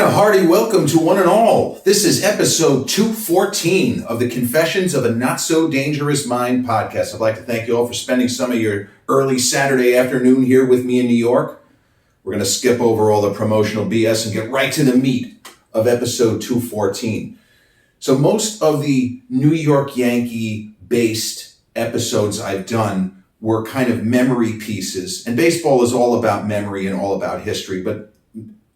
a hearty welcome to one and all. This is episode 214 of the Confessions of a Not So Dangerous Mind podcast. I'd like to thank you all for spending some of your early Saturday afternoon here with me in New York. We're going to skip over all the promotional BS and get right to the meat of episode 214. So most of the New York Yankee-based episodes I've done were kind of memory pieces. And baseball is all about memory and all about history, but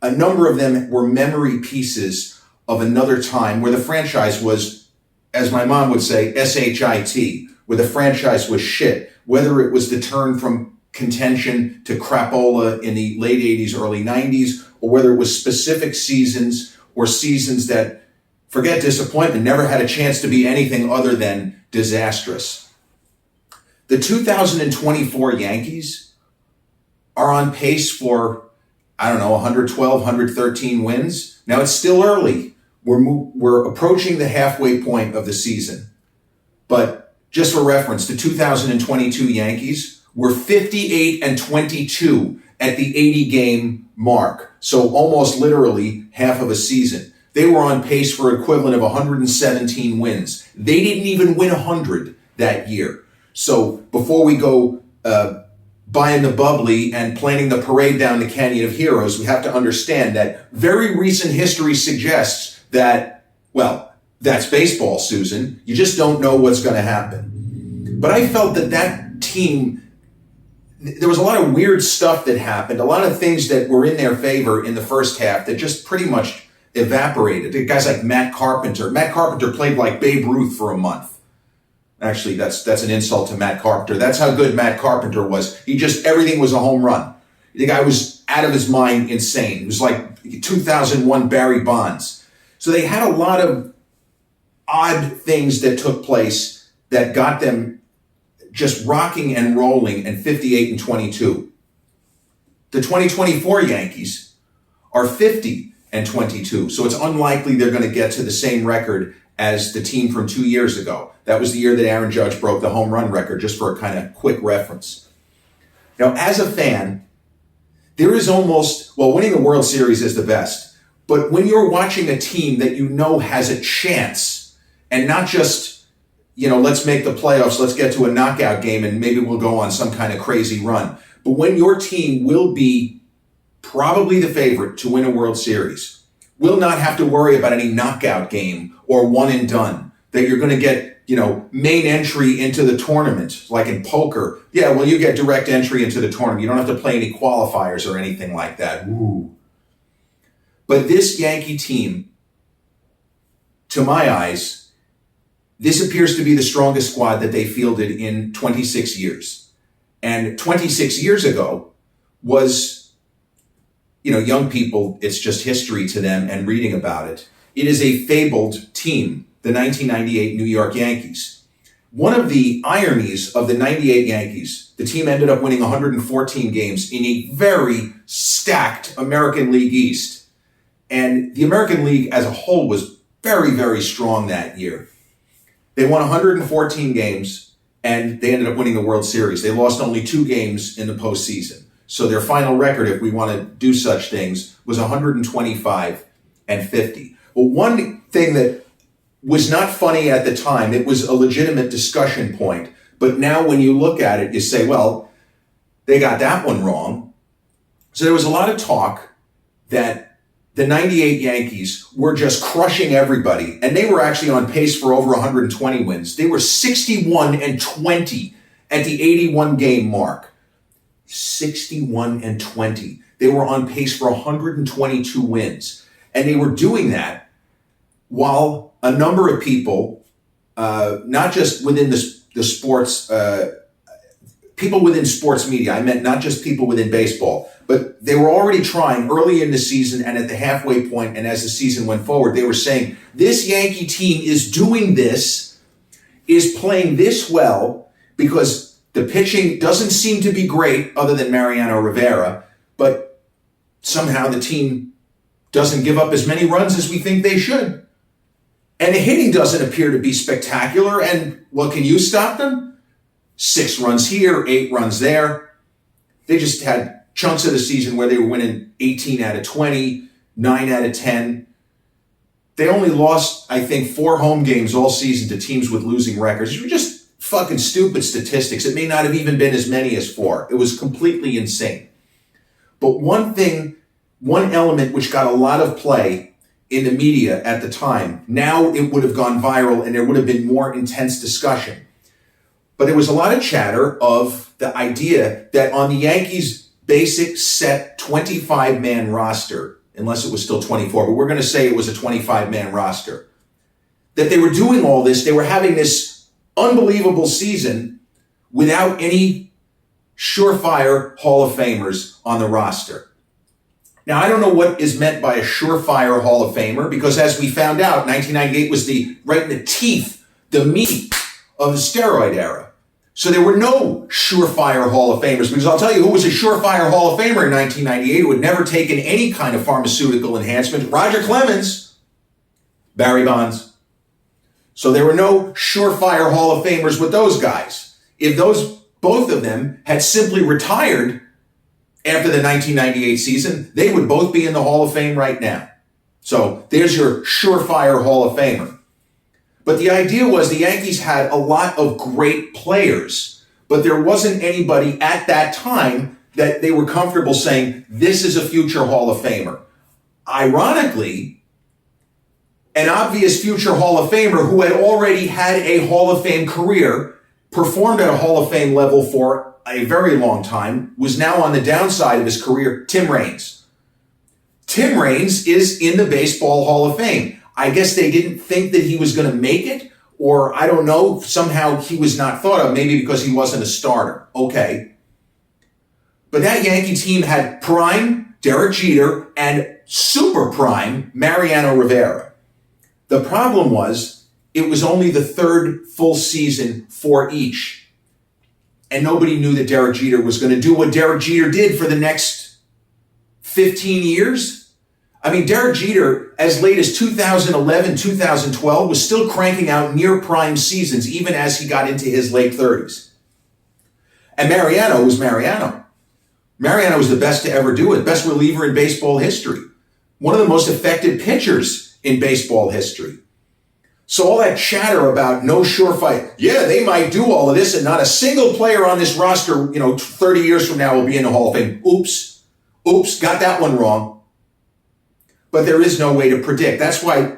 a number of them were memory pieces of another time where the franchise was, as my mom would say, S-H-I-T, where the franchise was shit, whether it was the turn from contention to crapola in the late 80s, early 90s, or whether it was specific seasons or seasons that, forget disappointment, never had a chance to be anything other than disastrous. The 2024 Yankees are on pace for 112, 113 wins. Now it's still early. We're approaching the halfway point of the season. But just for reference, the 2022 Yankees were 58-22 at the 80-game mark. So almost literally half of a season. They were on pace for equivalent of 117 wins. They didn't even win 100 that year. So before we go buying the bubbly and planning the parade down the Canyon of Heroes, we have to understand that very recent history suggests that, well, that's baseball, Susan. You just don't know what's going to happen. But I felt that team, there was a lot of weird stuff that happened, a lot of things that were in their favor in the first half that just pretty much evaporated. Guys like Matt Carpenter. Matt Carpenter played like Babe Ruth for a month. Actually, that's an insult to Matt Carpenter. That's how good Matt Carpenter was. Everything was a home run. The guy was out of his mind insane. It was like 2001 Barry Bonds. So they had a lot of odd things that took place that got them just rocking and rolling and 58-22. The 2024 Yankees are 50-22. So it's unlikely they're going to get to the same record as the team from 2 years ago. That was the year that Aaron Judge broke the home run record, just for a kind of quick reference. Now, as a fan, there is winning the World Series is the best, but when you're watching a team that you know has a chance, and not just, let's make the playoffs, let's get to a knockout game, and maybe we'll go on some kind of crazy run, but when your team will be probably the favorite to win a World Series, will not have to worry about any knockout game or one and done, that you're going to get, main entry into the tournament, like in poker. Yeah, well, you get direct entry into the tournament. You don't have to play any qualifiers or anything like that. Woo. But this Yankee team, to my eyes, this appears to be the strongest squad that they fielded in 26 years. And 26 years ago was, young people, it's just history to them and reading about it. It is a fabled team, the 1998 New York Yankees. One of the ironies of the 98 Yankees, the team ended up winning 114 games in a very stacked American League East. And the American League as a whole was very, very strong that year. They won 114 games, and they ended up winning the World Series. They lost only 2 games in the postseason. So their final record, if we want to do such things, was 125-50. Well, one thing that was not funny at the time, it was a legitimate discussion point. But now when you look at it, you say, well, they got that one wrong. So there was a lot of talk that the 98 Yankees were just crushing everybody. And they were actually on pace for over 120 wins. They were 61-20 at the 81 game mark. 61-20. They were on pace for 122 wins. And they were doing that while a number of people, not just within the sports, people within sports media, I meant not just people within baseball, but they were already trying early in the season and at the halfway point, and as the season went forward, they were saying, this Yankee team is doing this, is playing this well, because the pitching doesn't seem to be great other than Mariano Rivera, but somehow the team doesn't give up as many runs as we think they should. And the hitting doesn't appear to be spectacular. And what can you stop them? 6 runs here, 8 runs there. They just had chunks of the season where they were winning 18 out of 20, 9 out of 10. They only lost, I think, 4 home games all season to teams with losing records. These were just fucking stupid statistics. It may not have even been as many as 4. It was completely insane. But one element which got a lot of play in the media at the time, now it would have gone viral and there would have been more intense discussion. But there was a lot of chatter of the idea that on the Yankees' basic set 25-man roster, unless it was still 24, but we're going to say it was a 25-man roster, that they were doing all this, they were having this unbelievable season without any surefire Hall of Famers on the roster. Now, I don't know what is meant by a surefire Hall of Famer, because as we found out, 1998 was right in the teeth, the meat of the steroid era. So there were no surefire Hall of Famers, because I'll tell you who was a surefire Hall of Famer in 1998 who had never taken any kind of pharmaceutical enhancement. Roger Clemens, Barry Bonds. So there were no surefire Hall of Famers with those guys. If both of them had simply retired after the 1998 season, they would both be in the Hall of Fame right now. So there's your surefire Hall of Famer. But the idea was the Yankees had a lot of great players, but there wasn't anybody at that time that they were comfortable saying, this is a future Hall of Famer. Ironically, an obvious future Hall of Famer who had already had a Hall of Fame career, performed at a Hall of Fame level for a very long time, was now on the downside of his career, Tim Raines. Tim Raines is in the Baseball Hall of Fame. I guess they didn't think that he was going to make it, or I don't know, somehow he was not thought of, maybe because he wasn't a starter. Okay. But that Yankee team had prime Derek Jeter and super prime Mariano Rivera. The problem was it was only the 3rd full season for each. And nobody knew that Derek Jeter was going to do what Derek Jeter did for the next 15 years. I mean, Derek Jeter, as late as 2011, 2012, was still cranking out near prime seasons, even as he got into his late 30s. And Mariano was Mariano. Mariano was the best to ever do it, best reliever in baseball history, one of the most effective pitchers in baseball history. So all that chatter about no surefire, yeah, they might do all of this and not a single player on this roster, 30 years from now will be in the Hall of Fame. Oops, got that one wrong. But there is no way to predict. That's why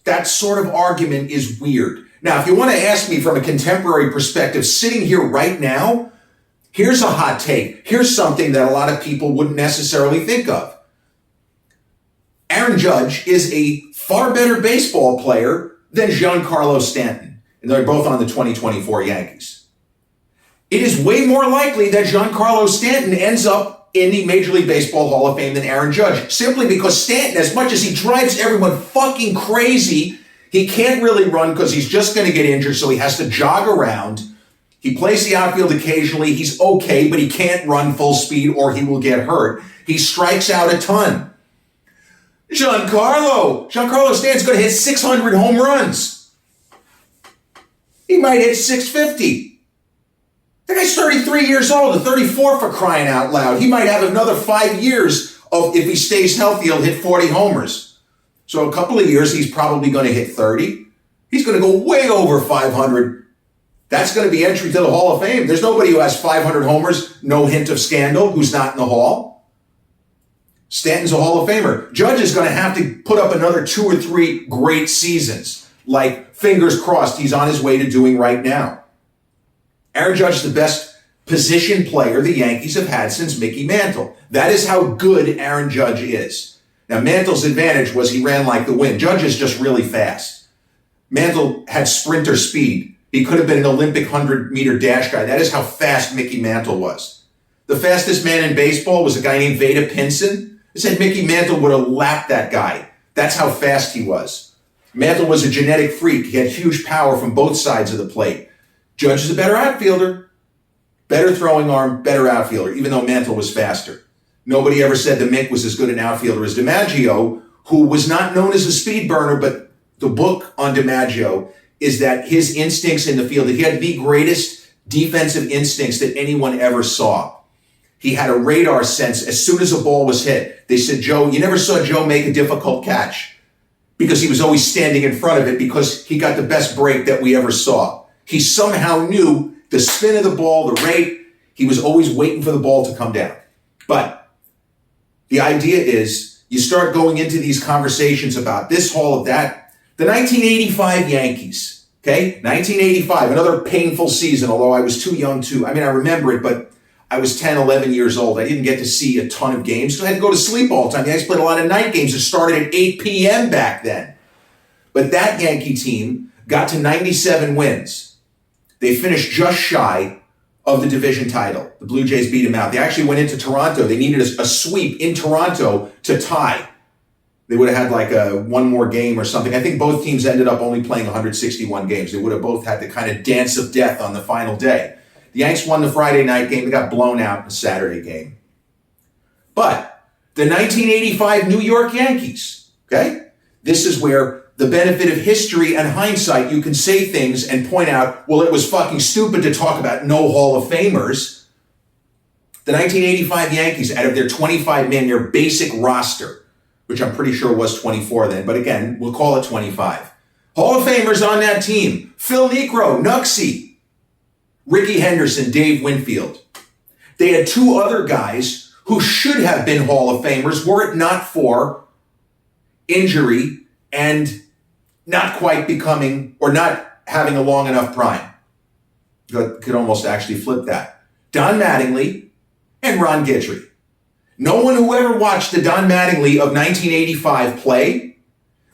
that sort of argument is weird. Now, if you want to ask me from a contemporary perspective, sitting here right now, here's a hot take. Here's something that a lot of people wouldn't necessarily think of. Aaron Judge is a far better baseball player than Giancarlo Stanton. And they're both on the 2024 Yankees. It is way more likely that Giancarlo Stanton ends up in the Major League Baseball Hall of Fame than Aaron Judge, simply because Stanton, as much as he drives everyone fucking crazy, he can't really run because he's just going to get injured, so he has to jog around. He plays the outfield occasionally. He's okay, but he can't run full speed or he will get hurt. He strikes out a ton. Giancarlo Stanton's going to hit 600 home runs. He might hit 650. The guy's 33 years old, 34 for crying out loud. He might have another 5 years of, if he stays healthy, he'll hit 40 homers. So a couple of years, he's probably going to hit 30. He's going to go way over 500. That's going to be entry to the Hall of Fame. There's nobody who has 500 homers, no hint of scandal, who's not in the Hall. Stanton's a Hall of Famer. Judge is going to have to put up another 2 or 3 great seasons, like fingers crossed he's on his way to doing right now. Aaron Judge is the best position player the Yankees have had since Mickey Mantle. That is how good Aaron Judge is. Now, Mantle's advantage was he ran like the wind. Judge is just really fast. Mantle had sprinter speed. He could have been an Olympic 100-meter dash guy. That is how fast Mickey Mantle was. The fastest man in baseball was a guy named Vada Pinson. They said Mickey Mantle would have lapped that guy. That's how fast he was. Mantle was a genetic freak. He had huge power from both sides of the plate. Judge is a better outfielder, better throwing arm, better outfielder, even though Mantle was faster. Nobody ever said the Mick was as good an outfielder as DiMaggio, who was not known as a speed burner, but the book on DiMaggio is that his instincts in the field, that he had the greatest defensive instincts that anyone ever saw. He had a radar sense as soon as a ball was hit. They said, Joe, you never saw Joe make a difficult catch because he was always standing in front of it because he got the best break that we ever saw. He somehow knew the spin of the ball, the rate. He was always waiting for the ball to come down. But the idea is you start going into these conversations about this hall of that. The 1985 Yankees, okay? 1985, another painful season, although I was too young to, I remember it, but I was 10, 11 years old. I didn't get to see a ton of games because I had to go to sleep all the time. The Yankees played a lot of night games. It started at 8 p.m. back then. But that Yankee team got to 97 wins. They finished just shy of the division title. The Blue Jays beat them out. They actually went into Toronto. They needed a sweep in Toronto to tie. They would have had like one more game or something. I think both teams ended up only playing 161 games. They would have both had the kind of dance of death on the final day. The Yanks won the Friday night game. They got blown out in the Saturday game. But the 1985 New York Yankees, okay? This is where the benefit of history and hindsight, you can say things and point out, well, it was fucking stupid to talk about no Hall of Famers. The 1985 Yankees, out of their 25-man, their basic roster, which I'm pretty sure was 24 then, but again, we'll call it 25. Hall of Famers on that team: Phil Niekro, Knucksy, Ricky Henderson, Dave Winfield. They had two other guys who should have been Hall of Famers were it not for injury and not quite becoming, or not having a long enough prime. Could almost actually flip that. Don Mattingly and Ron Guidry. No one who ever watched the Don Mattingly of 1985 play,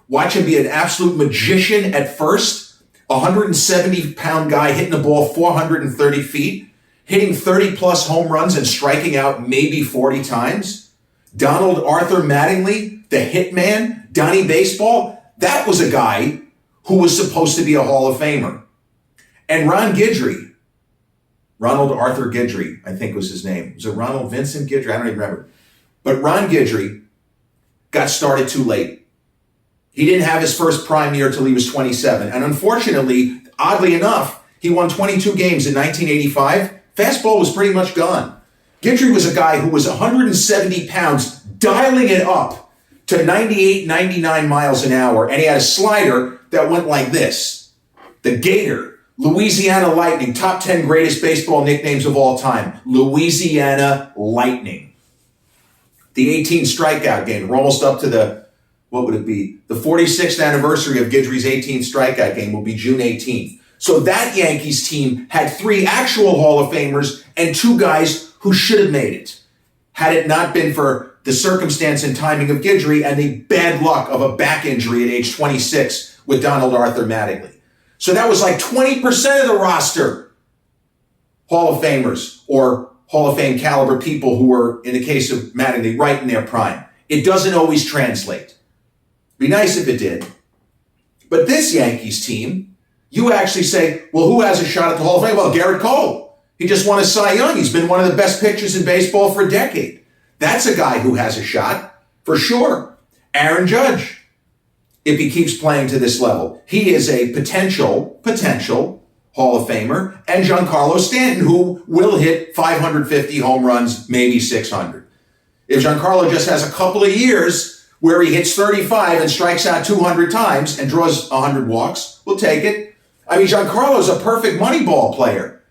watch him be an absolute magician at first, 170-pound guy hitting the ball 430 feet, hitting 30-plus home runs and striking out maybe 40 times. Donald Arthur Mattingly, the hitman, Donnie Baseball, that was a guy who was supposed to be a Hall of Famer. And Ron Guidry, Ronald Arthur Guidry, I think was his name. Was it Ronald Vincent Guidry? I don't even remember. But Ron Guidry got started too late. He didn't have his first prime year till he was 27. And unfortunately, oddly enough, he won 22 games in 1985. Fastball was pretty much gone. Guidry was a guy who was 170 pounds, dialing it up to 98, 99 miles an hour. And he had a slider that went like this. The Gator. Louisiana Lightning, top 10 greatest baseball nicknames of all time. Louisiana Lightning. The 18 strikeout game. We're almost up to the, what would it be? The 46th anniversary of Guidry's 18th strikeout game will be June 18th. So that Yankees team had three actual Hall of Famers and two guys who should have made it, had it not been for the circumstance and timing of Guidry and the bad luck of a back injury at age 26 with Donald Arthur Mattingly. So that was like 20% of the roster Hall of Famers or Hall of Fame caliber people who were, in the case of Mattingly, right in their prime. It doesn't always translate. Be nice if it did. But this Yankees team, you actually say, well, who has a shot at the Hall of Fame? Well, Garrett Cole. He just won a Cy Young. He's been one of the best pitchers in baseball for a decade. That's a guy who has a shot, for sure. Aaron Judge. If he keeps playing to this level, he is a potential Hall of Famer, and Giancarlo Stanton, who will hit 550 home runs, maybe 600. If Giancarlo just has a couple of years where he hits 35 and strikes out 200 times and draws 100 walks, we'll take it. I mean, Giancarlo's a perfect Moneyball player.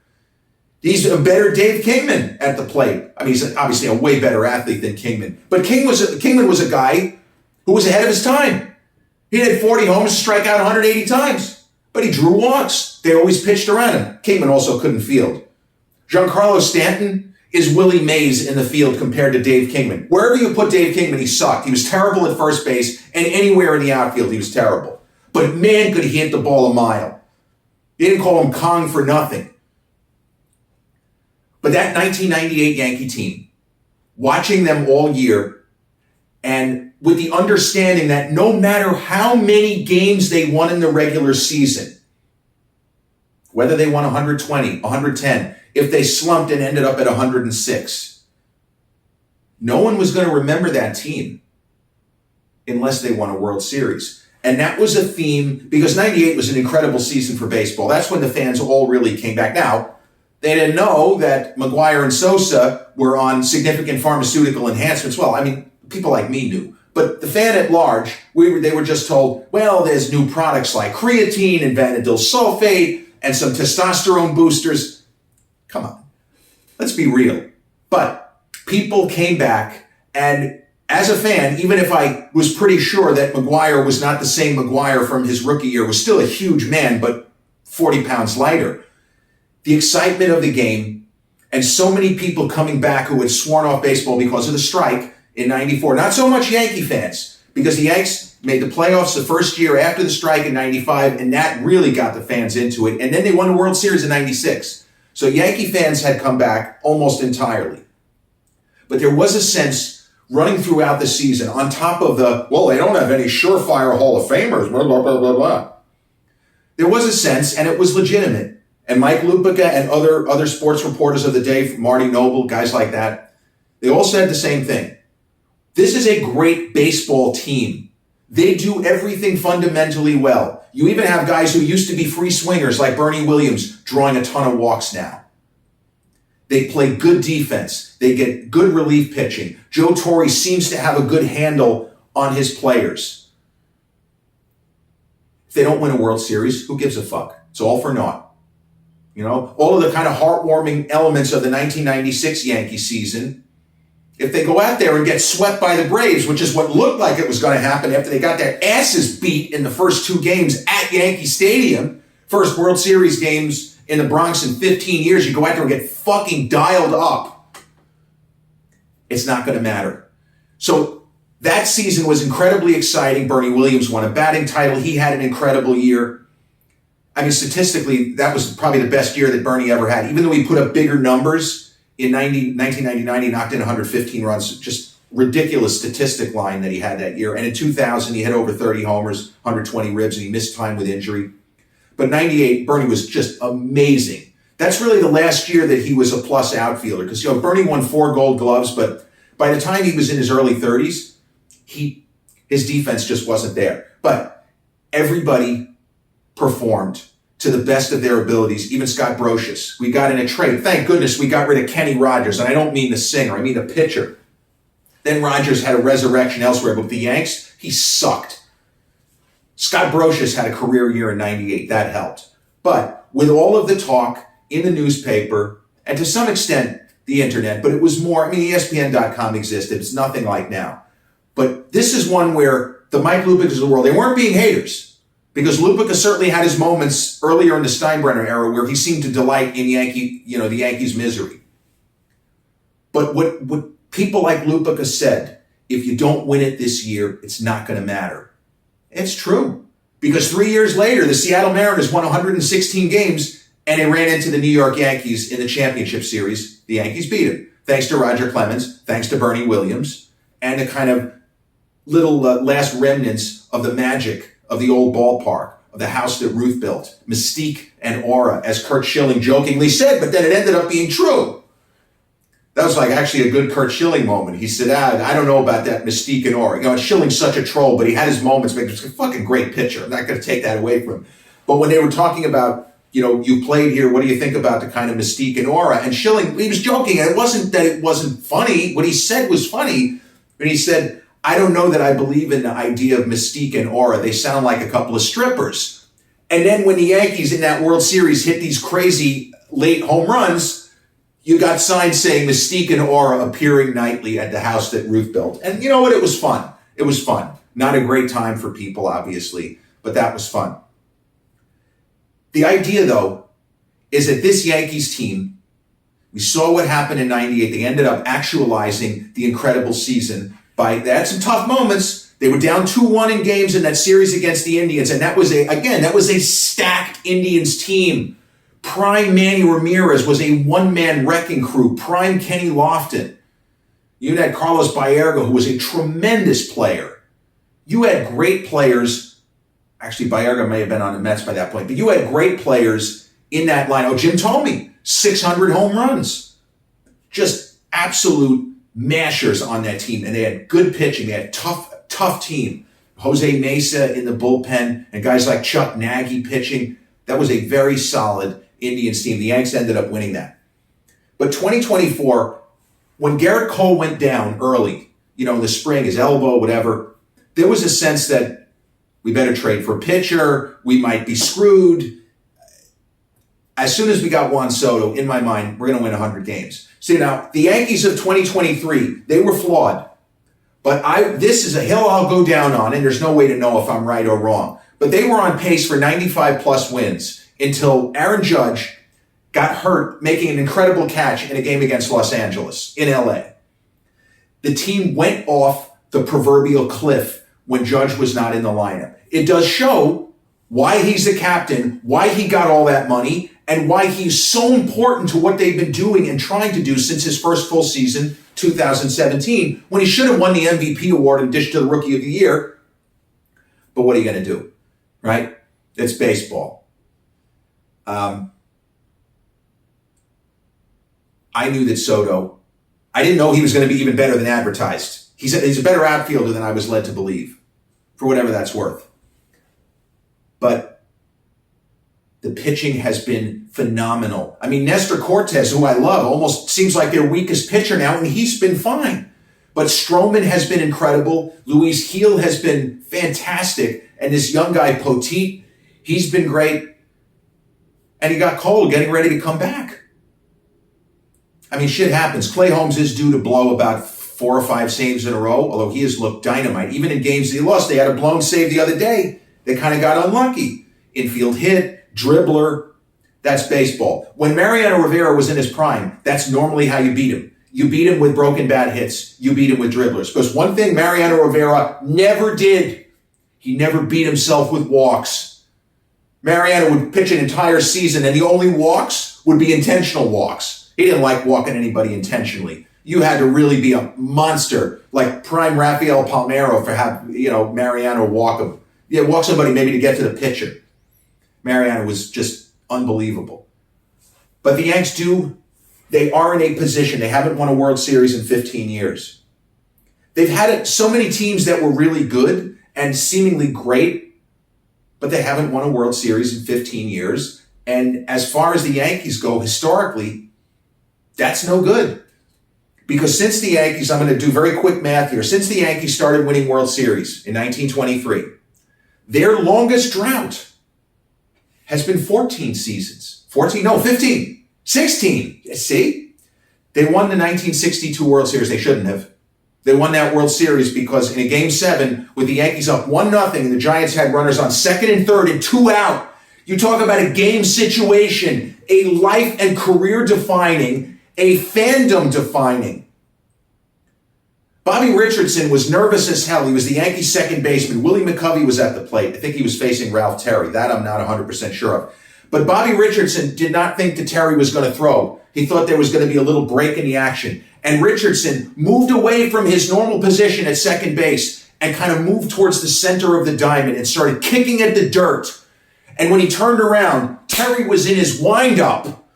He's a better Dave Kingman at the plate. I mean, he's obviously a way better athlete than Kingman. But Kingman was a guy who was ahead of his time. He hit 40 homers, strike out 180 times. But he drew walks. They always pitched around him. Kingman also couldn't field. Giancarlo Stanton is Willie Mays in the field compared to Dave Kingman. Wherever you put Dave Kingman, he sucked. He was terrible at first base, and anywhere in the outfield, he was terrible. But man, could he hit the ball a mile. They didn't call him Kong for nothing. But that 1998 Yankee team, watching them all year, and with the understanding that no matter how many games they won in the regular season, whether they won 120, 110, if they slumped and ended up at 106, no one was going to remember that team unless they won a World Series. And that was a theme, because 98 was an incredible season for baseball. That's when the fans all really came back. Now, They didn't know that McGuire and Sosa were on significant pharmaceutical enhancements. Well, I mean, people like me knew. But the fan at large, they were just told, well, there's new products like creatine and vanadyl sulfate and some testosterone boosters. Come on, let's be real. But people came back, and as a fan, even if I was pretty sure that McGuire was not the same McGuire from his rookie year, was still a huge man, but 40 pounds lighter, the excitement of the game and so many people coming back who had sworn off baseball because of the strike in 94. Not so much Yankee fans, because the Yanks made the playoffs the first year after the strike in 95, and that really got the fans into it. And then they won the World Series in 96. So Yankee fans had come back almost entirely. But there was a sense running throughout the season, on top of they don't have any surefire Hall of Famers, blah, blah, blah, blah, blah. There was a sense, and it was legitimate. And Mike Lupica and other sports reporters of the day, Marty Noble, guys like that, they all said the same thing. This is a great baseball team. They do everything fundamentally well. You even have guys who used to be free swingers like Bernie Williams drawing a ton of walks now. They play good defense. They get good relief pitching. Joe Torre seems to have a good handle on his players. If they don't win a World Series, who gives a fuck? It's all for naught. You know, all of the kind of heartwarming elements of the 1996 Yankee season, if they go out there and get swept by the Braves, which is what looked like it was going to happen after they got their asses beat in the first two games at Yankee Stadium, first World Series games in the Bronx in 15 years, you go out there and get fucking dialed up. It's not going to matter. So that season was incredibly exciting. Bernie Williams won a batting title. He had an incredible year. I mean, statistically, that was probably the best year that Bernie ever had. Even though he put up bigger numbers in 1999, he knocked in 115 runs. Just ridiculous statistic line that he had that year. And in 2000, he had over 30 homers, 120 ribs, and he missed time with injury. But 98, Bernie was just amazing. That's really the last year that he was a plus outfielder. Because, Bernie won 4 Gold Gloves, but by the time he was in his early 30s, his defense just wasn't there. But everybody performed to the best of their abilities, even Scott Brocious. We got in a trade. Thank goodness we got rid of Kenny Rogers. And I don't mean the singer, I mean the pitcher. Then Rogers had a resurrection elsewhere, but with the Yanks, he sucked. Scott Brocious had a career year in 98. That helped. But with all of the talk in the newspaper, and to some extent the internet, but it was more, ESPN.com existed. It's nothing like now. But this is one where the Mike Lupicas of the world, they weren't being haters. Because Lupica certainly had his moments earlier in the Steinbrenner era where he seemed to delight in the Yankees' misery. But what people like Lupica said, if you don't win it this year, it's not going to matter. It's true. Because 3 years later, the Seattle Mariners won 116 games and they ran into the New York Yankees in the championship series. The Yankees beat them. Thanks to Roger Clemens, thanks to Bernie Williams, and the kind of little last remnants of the magic of the old ballpark, of the house that Ruth built, mystique and aura, as Curt Schilling jokingly said, but then it ended up being true. That was like actually a good Curt Schilling moment. He said, I don't know about that mystique and aura. Schilling's such a troll, but he had his moments. He was a fucking great pitcher. I'm not going to take that away from him. But when they were talking about, you played here, what do you think about the kind of mystique and aura? And Schilling, he was joking, and it wasn't that it wasn't funny. What he said was funny, but he said, I don't know that I believe in the idea of mystique and aura. They sound like a couple of strippers. And then when the Yankees in that World Series hit these crazy late home runs, you got signs saying mystique and aura appearing nightly at the house that Ruth built. And you know what? It was fun. It was fun. Not a great time for people, obviously, but that was fun. The idea, though, is that this Yankees team, we saw what happened in 98. They ended up actualizing the incredible season. They had some tough moments. They were down 2-1 in games in that series against the Indians. And that was a stacked Indians team. Prime Manny Ramirez was a one-man wrecking crew. Prime Kenny Lofton. You had Carlos Baerga, who was a tremendous player. You had great players. Actually, Baerga may have been on the Mets by that point. But you had great players in that line. Jim Thome, 600 home runs. Just absolute mashers on that team, and they had good pitching. They had tough team. Jose Mesa in the bullpen and guys like Chuck Nagy pitching. That was a very solid Indians team. The Yanks ended up winning that. But 2024, when Garrett Cole went down early, in the spring, his elbow, whatever, there was a sense that we better trade for a pitcher. We might be screwed. As soon as we got Juan Soto, in my mind, we're going to win 100 games. See, now, the Yankees of 2023, they were flawed. But this is a hill I'll go down on, and there's no way to know if I'm right or wrong. But they were on pace for 95-plus wins until Aaron Judge got hurt making an incredible catch in a game against Los Angeles in L.A. The team went off the proverbial cliff when Judge was not in the lineup. It does show why he's the captain, why he got all that money, and why he's so important to what they've been doing and trying to do since his first full season, 2017, when he should have won the MVP award in addition to the Rookie of the Year. But what are you going to do, right? It's baseball. I knew that Soto, I didn't know he was going to be even better than advertised. He's a better outfielder than I was led to believe, for whatever that's worth. But the pitching has been phenomenal. I mean, Nestor Cortes, who I love, almost seems like their weakest pitcher now, and he's been fine. But Stroman has been incredible. Luis Gil has been fantastic. And this young guy, Poteet, he's been great. And you got Cole getting ready to come back. I mean, shit happens. Clay Holmes is due to blow about 4 or 5 saves in a row, although he has looked dynamite. Even in games that he lost, they had a blown save the other day. They kind of got unlucky. Infield hit. Dribbler, that's baseball. When Mariano Rivera was in his prime, that's normally how you beat him. You beat him with broken bat hits. You beat him with dribblers. Because one thing Mariano Rivera never did, he never beat himself with walks. Mariano would pitch an entire season, and the only walks would be intentional walks. He didn't like walking anybody intentionally. You had to really be a monster, like prime Rafael Palmeiro, for have Mariano walk him. Yeah, walk somebody maybe to get to the pitcher. Mariano was just unbelievable. But the Yanks they are in a position. They haven't won a World Series in 15 years. They've had so many teams that were really good and seemingly great, but they haven't won a World Series in 15 years. And as far as the Yankees go, historically, that's no good. Because since the Yankees, I'm going to do very quick math here, since the Yankees started winning World Series in 1923, their longest drought has been 14 seasons. 15. 16. See? They won the 1962 World Series. They shouldn't have. They won that World Series because in a Game 7, with the Yankees up 1-0, and the Giants had runners on second and third and 2 out, you talk about a game situation, a life and career defining, a fandom defining. Bobby Richardson was nervous as hell. He was the Yankees' second baseman. Willie McCovey was at the plate. I think he was facing Ralph Terry. That I'm not 100% sure of. But Bobby Richardson did not think that Terry was going to throw. He thought there was going to be a little break in the action. And Richardson moved away from his normal position at second base and kind of moved towards the center of the diamond and started kicking at the dirt. And when he turned around, Terry was in his windup.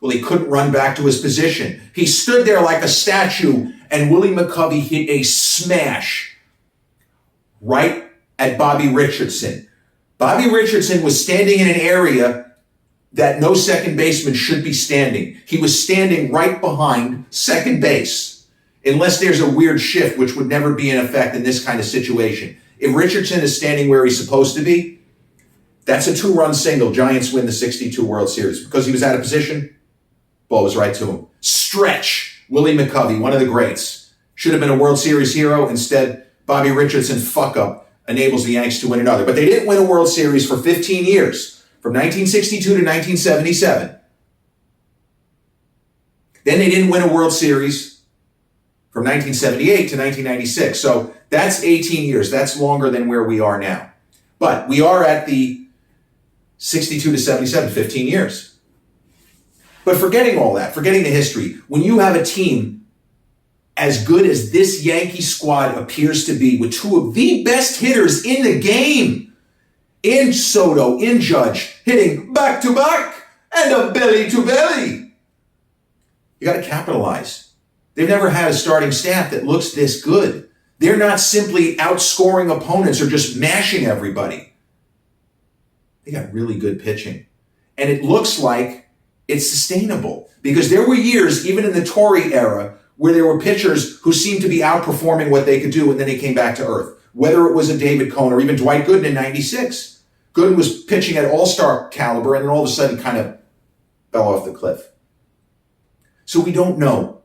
Well, he couldn't run back to his position. He stood there like a statue, and Willie McCovey hit a smash right at Bobby Richardson. Bobby Richardson was standing in an area that no second baseman should be standing. He was standing right behind second base, unless there's a weird shift, which would never be in effect in this kind of situation. If Richardson is standing where he's supposed to be, that's a 2-run single. Giants win the 62 World Series. Because he was out of position, ball was right to him. Stretch. Willie McCovey, one of the greats. Should have been a World Series hero. Instead, Bobby Richardson's fuck-up enables the Yanks to win another. But they didn't win a World Series for 15 years, from 1962 to 1977. Then they didn't win a World Series from 1978 to 1996. So that's 18 years. That's longer than where we are now. But we are at the 62 to 77, 15 years. But forgetting all that, forgetting the history, when you have a team as good as this Yankee squad appears to be, with 2 of the best hitters in the game, in Soto, in Judge, hitting back-to-back and a belly-to-belly, you got to capitalize. They've never had a starting staff that looks this good. They're not simply outscoring opponents or just mashing everybody. They got really good pitching. And it looks like It's sustainable. Because there were years, even in the Tory era, where there were pitchers who seemed to be outperforming what they could do, and then they came back to earth. Whether it was a David Cohn or even Dwight Gooden in 96. Gooden was pitching at all-star caliber, and then all of a sudden kind of fell off the cliff. So we don't know.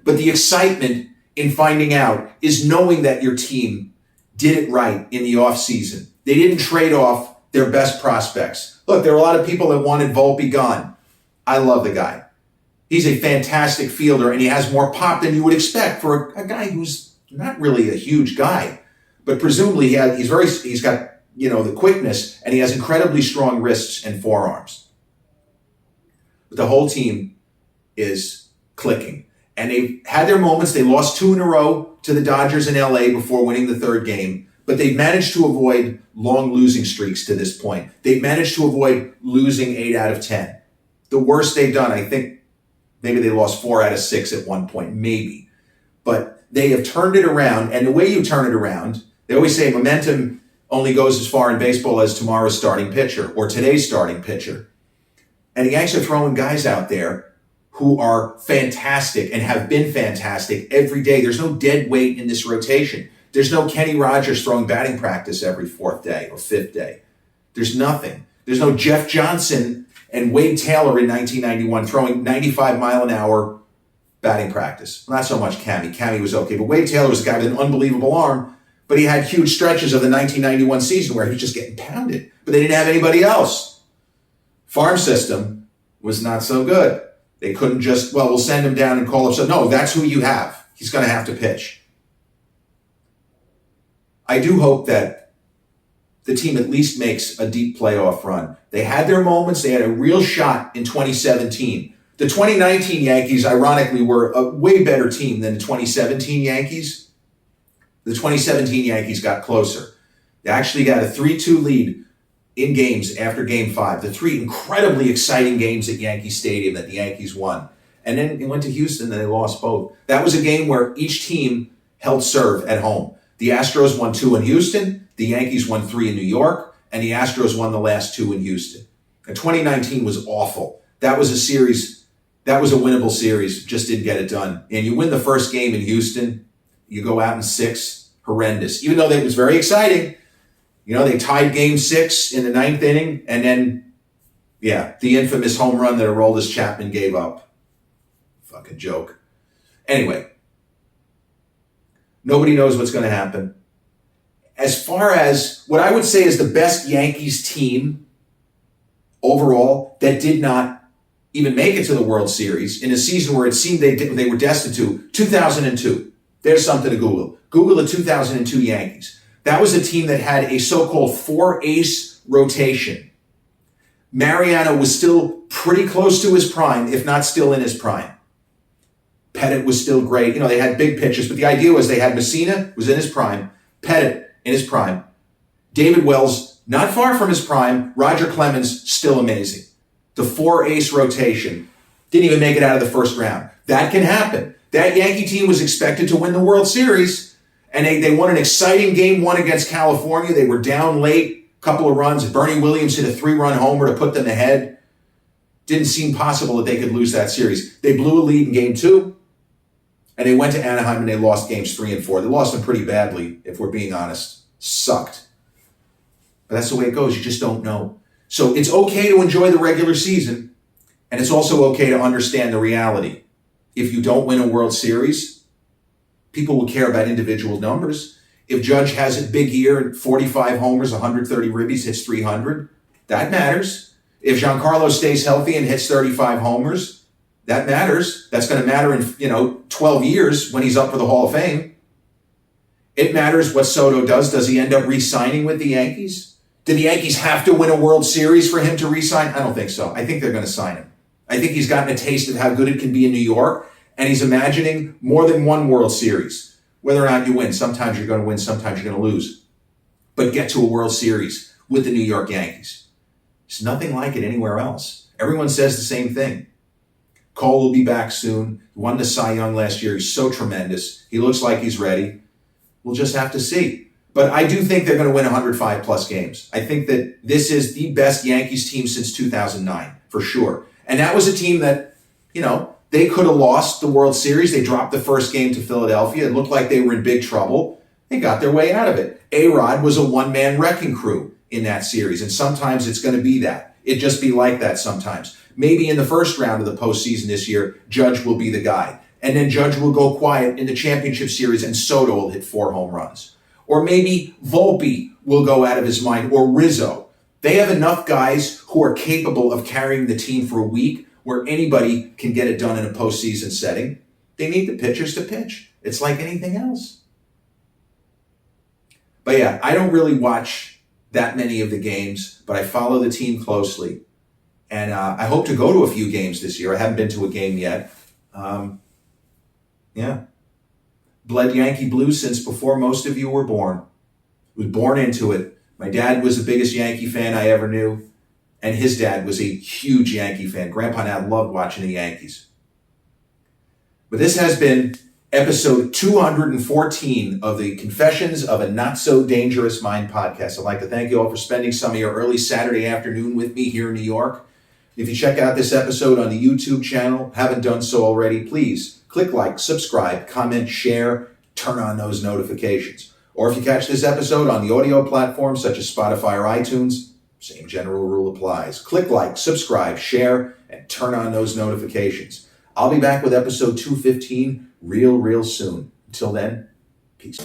But the excitement in finding out is knowing that your team did it right in the offseason. They didn't trade off their best prospects. Look, there are a lot of people that wanted Volpe gone. I love the guy. He's a fantastic fielder, and he has more pop than you would expect for a guy who's not really a huge guy. But presumably he's got, the quickness, and he has incredibly strong wrists and forearms. But the whole team is clicking. And they've had their moments. They lost 2 in a row to the Dodgers in LA before winning the 3rd game. But they've managed to avoid long losing streaks to this point. They've managed to avoid losing 8 out of 10. The worst they've done, I think, maybe they lost 4 out of 6 at one point, maybe. But they have turned it around. And the way you turn it around, they always say momentum only goes as far in baseball as tomorrow's starting pitcher or today's starting pitcher. And the Yanks are throwing guys out there who are fantastic and have been fantastic every day. There's no dead weight in this rotation. There's no Kenny Rogers throwing batting practice every 4th day or 5th day. There's nothing. There's no Jeff Johnson and Wade Taylor in 1991 throwing 95-mile-an-hour batting practice. Well, not so much Cammy. Cammy was okay, but Wade Taylor was a guy with an unbelievable arm, but he had huge stretches of the 1991 season where he was just getting pounded. But they didn't have anybody else. Farm system was not so good. They couldn't just, we'll send him down and call up. So no, that's who you have. He's going to have to pitch. I do hope that the team at least makes a deep playoff run. They had their moments. They had a real shot in 2017. The 2019 Yankees, ironically, were a way better team than the 2017 Yankees. The 2017 Yankees got closer. They actually got a 3-2 lead in games after Game 5. The 3 incredibly exciting games at Yankee Stadium that the Yankees won. And then it went to Houston and they lost both. That was a game where each team held serve at home. The Astros won 2 in Houston, the Yankees won 3 in New York, and the Astros won the last 2 in Houston. And 2019 was awful. That was a series, that was a winnable series, just didn't get it done. And you win the first game in Houston, you go out in 6, horrendous. Even though it was very exciting, they tied Game 6 in the 9th inning, and then, the infamous home run that Aroldis Chapman gave up. Fucking joke. Anyway, nobody knows what's going to happen. As far as what I would say is the best Yankees team overall that did not even make it to the World Series in a season where it seemed they were destined to, 2002. There's something to Google. Google the 2002 Yankees. That was a team that had a so-called 4-ace rotation. Mariano was still pretty close to his prime, if not still in his prime. Pettit was still great. They had big pitchers, but the idea was they had Messina, was in his prime, Pettit in his prime, David Wells, not far from his prime, Roger Clemens, still amazing. The 4-ace rotation didn't even make it out of the first round. That can happen. That Yankee team was expected to win the World Series, and they won an exciting Game 1 against California. They were down late, a couple of runs. Bernie Williams hit a 3-run homer to put them ahead. Didn't seem possible that they could lose that series. They blew a lead in Game 2. And they went to Anaheim and they lost games 3 and 4. They lost them pretty badly, if we're being honest. Sucked. But that's the way it goes. You just don't know. So it's okay to enjoy the regular season, and it's also okay to understand the reality. If you don't win a World Series, people will care about individual numbers. If Judge has a big year, 45 homers, 130 ribbies, hits 300, that matters. If Giancarlo stays healthy and hits 35 homers, that matters. That's going to matter in, 12 years when he's up for the Hall of Fame. It matters what Soto does. Does he end up re-signing with the Yankees? Do the Yankees have to win a World Series for him to re-sign? I don't think so. I think they're going to sign him. I think he's gotten a taste of how good it can be in New York, and he's imagining more than one World Series. Whether or not you win, sometimes you're going to win, sometimes you're going to lose. But get to a World Series with the New York Yankees. There's nothing like it anywhere else. Everyone says the same thing. Cole will be back soon. He won the Cy Young last year. He's so tremendous. He looks like he's ready. We'll just have to see. But I do think they're going to win 105-plus games. I think that this is the best Yankees team since 2009, for sure. And that was a team that, they could have lost the World Series. They dropped the first game to Philadelphia. It looked like they were in big trouble. They got their way out of it. A-Rod was a one-man wrecking crew in that series, and sometimes it's going to be that. It just be like that sometimes. Maybe in the first round of the postseason this year, Judge will be the guy. And then Judge will go quiet in the championship series and Soto will hit 4 home runs. Or maybe Volpe will go out of his mind, or Rizzo. They have enough guys who are capable of carrying the team for a week where anybody can get it done in a postseason setting. They need the pitchers to pitch. It's like anything else. But yeah, I don't really watch that many of the games, but I follow the team closely. And I hope to go to a few games this year. I haven't been to a game yet. Bled Yankee Blues since before most of you were born. Was born into it. My dad was the biggest Yankee fan I ever knew. And his dad was a huge Yankee fan. Grandpa and I loved watching the Yankees. But this has been episode 214 of the Confessions of a Not So Dangerous Mind podcast. I'd like to thank you all for spending some of your early Saturday afternoon with me here in New York. If you check out this episode on the YouTube channel, haven't done so already, please click like, subscribe, comment, share, turn on those notifications. Or if you catch this episode on the audio platforms such as Spotify or iTunes, same general rule applies. Click like, subscribe, share, and turn on those notifications. I'll be back with episode 215 real soon. Until then, peace.